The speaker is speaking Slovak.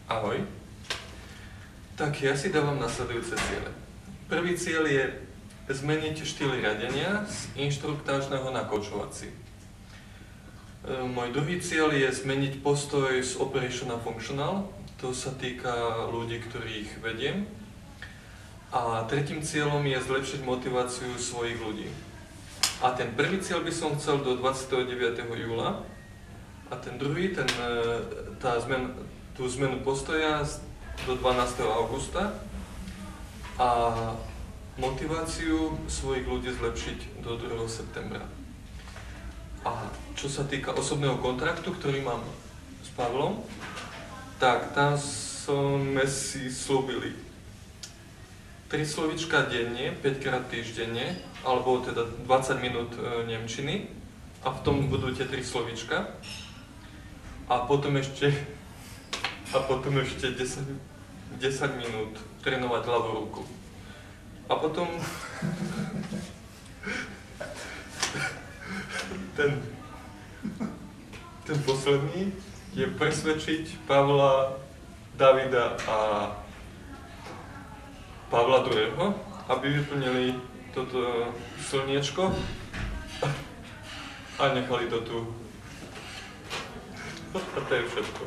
Ahoj. Tak ja si dávam nasledujúce ciele. Prvý cieľ je zmeniť štýl riadenia z inštruktážneho na coachovací. Môj druhý cieľ je zmeniť postoj z operation na functional. To sa týka ľudí, ktorých vediem. A tretím cieľom je zlepšiť motiváciu svojich ľudí. A ten prvý cieľ by som chcel do 29. júla. A ten druhý, tú zmenu postoja do 12. augusta. A motiváciu svojich ľudí zlepšiť do 2. septembra. A čo sa týka osobného kontraktu, ktorý mám s Pavlom, tak tam sme si slúbili 3 slovíčka denne, 5 krát týždenne, alebo teda 20 minút nemčiny, a v tom budú tie 3 slovíčka. A potom ešte 10 minút trénovať ľavú ruku. A potom ten posledný je presvedčiť Pavla, Davida a Pavla II., aby vyplnili toto slniečko a nechali to tu. A to je všetko.